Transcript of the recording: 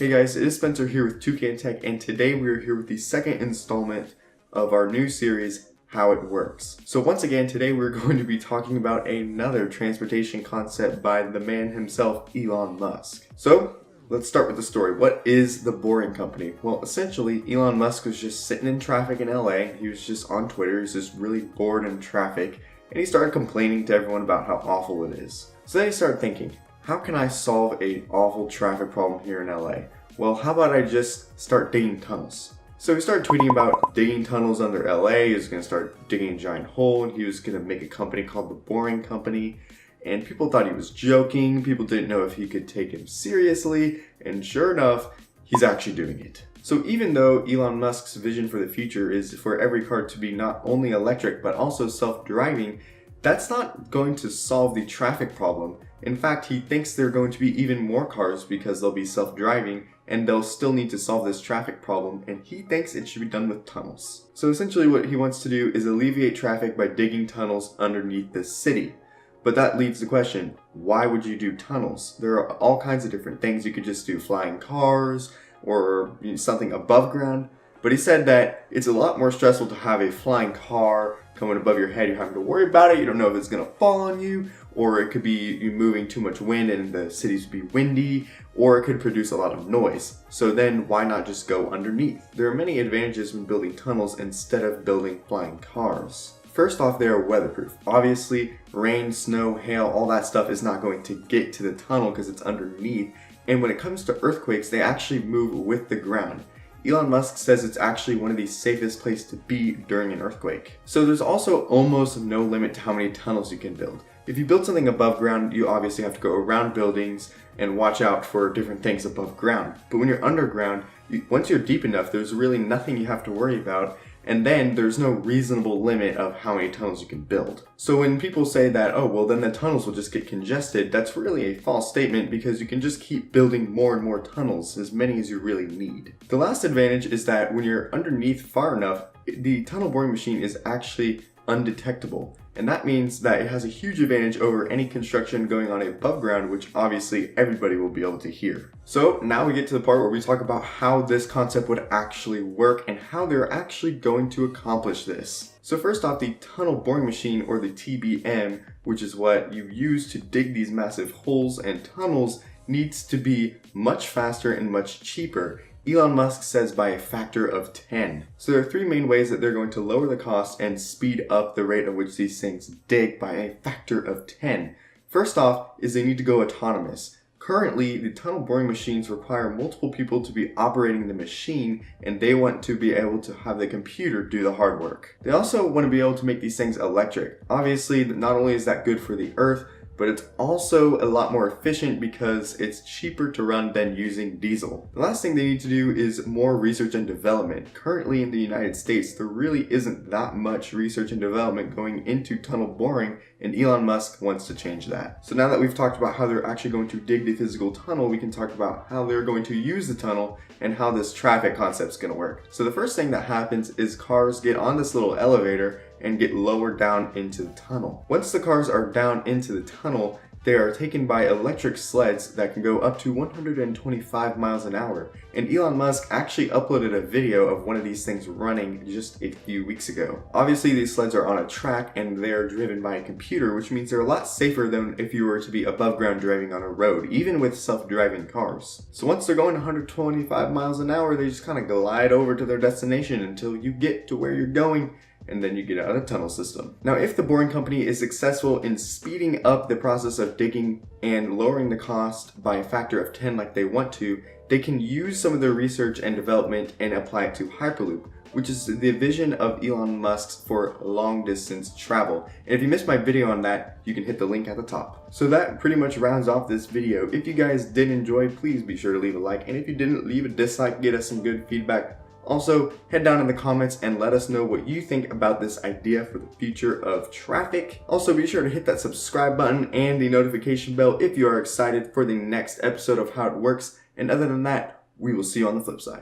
Hey guys, it is Spencer here with 2K Tech, and today we are here with the second installment of our new series, How It Works. So once again, today we're going to be talking about another transportation concept by the man himself, Elon Musk. So let's start with the story. What is the Boring Company? Well, essentially, Elon Musk was just sitting in traffic in LA. He was just on Twitter. He was just really bored in traffic, and he started complaining to everyone about how awful it is. So then he started thinking, how can I solve an awful traffic problem here in LA? Well, how about I just start digging tunnels? So he started tweeting about digging tunnels under LA. He was going to start digging a giant hole, and he was going to make a company called the Boring Company. And people thought he was joking. People didn't know if he could take him seriously. And sure enough, he's actually doing it. So even though Elon Musk's vision for the future is for every car to be not only electric, but also self-driving, that's not going to solve the traffic problem. In fact, he thinks there are going to be even more cars because they'll be self-driving, and they'll still need to solve this traffic problem, and he thinks it should be done with tunnels. So essentially what he wants to do is alleviate traffic by digging tunnels underneath the city. But that leads to the question, why would you do tunnels? There are all kinds of different things. You could just do flying cars or something above ground. But he said that it's a lot more stressful to have a flying car coming above your head. You're having to worry about it. You don't know if it's going to fall on you, or it could be you moving too much wind and the cities would be windy, or it could produce a lot of noise. So then why not just go underneath? There are many advantages when building tunnels instead of building flying cars. First off, they are weatherproof. Obviously, rain, snow, hail, all that stuff is not going to get to the tunnel because it's underneath. And when it comes to earthquakes, they actually move with the ground. Elon Musk says it's actually one of the safest places to be during an earthquake. So there's also almost no limit to how many tunnels you can build. If you build something above ground, you obviously have to go around buildings and watch out for different things above ground. But when you're underground, once you're deep enough, there's really nothing you have to worry about. And then there's no reasonable limit of how many tunnels you can build. So when people say that, oh, well, then the tunnels will just get congested, that's really a false statement because you can just keep building more and more tunnels, as many as you really need. The last advantage is that when you're underneath far enough, the tunnel boring machine is actually undetectable. And that means that it has a huge advantage over any construction going on above ground, which obviously everybody will be able to hear. So now we get to the part where we talk about how this concept would actually work and how they're actually going to accomplish this. So first off, the tunnel boring machine, or the TBM, which is what you use to dig these massive holes and tunnels, needs to be much faster and much cheaper. Elon Musk says by a factor of 10. So there are three main ways that they're going to lower the cost and speed up the rate at which these things dig by a factor of 10. First off is they need to go autonomous. Currently, the tunnel boring machines require multiple people to be operating the machine, and they want to be able to have the computer do the hard work. They also want to be able to make these things electric. Obviously, not only is that good for the earth, but it's also a lot more efficient because it's cheaper to run than using diesel. The last thing they need to do is more research and development. Currently in the United States, there really isn't that much research and development going into tunnel boring, and Elon Musk wants to change that. So now that we've talked about how they're actually going to dig the physical tunnel, we can talk about how they're going to use the tunnel and how this traffic concept's going to work. So the first thing that happens is cars get on this little elevator and get lowered down into the tunnel. Once the cars are down into the tunnel, they are taken by electric sleds that can go up to 125 miles an hour. And Elon Musk actually uploaded a video of one of these things running just a few weeks ago. Obviously, these sleds are on a track and they are driven by a computer, which means they're a lot safer than if you were to be above ground driving on a road, even with self-driving cars. So once they're going 125 miles an hour, they just kind of glide over to their destination until you get to where you're going, and then you get out of the tunnel system. Now, if the Boring Company is successful in speeding up the process of digging and lowering the cost by a factor of 10 like they want to, they can use some of their research and development and apply it to Hyperloop, which is the vision of Elon Musk's for long distance travel. And if you missed my video on that, you can hit the link at the top. So that pretty much rounds off this video. If you guys did enjoy, please be sure to leave a like, and if you didn't, leave a dislike, get us some good feedback. Also, head down in the comments and let us know what you think about this idea for the future of traffic. Also, be sure to hit that subscribe button and the notification bell if you are excited for the next episode of How It Works. And other than that, we will see you on the flip side.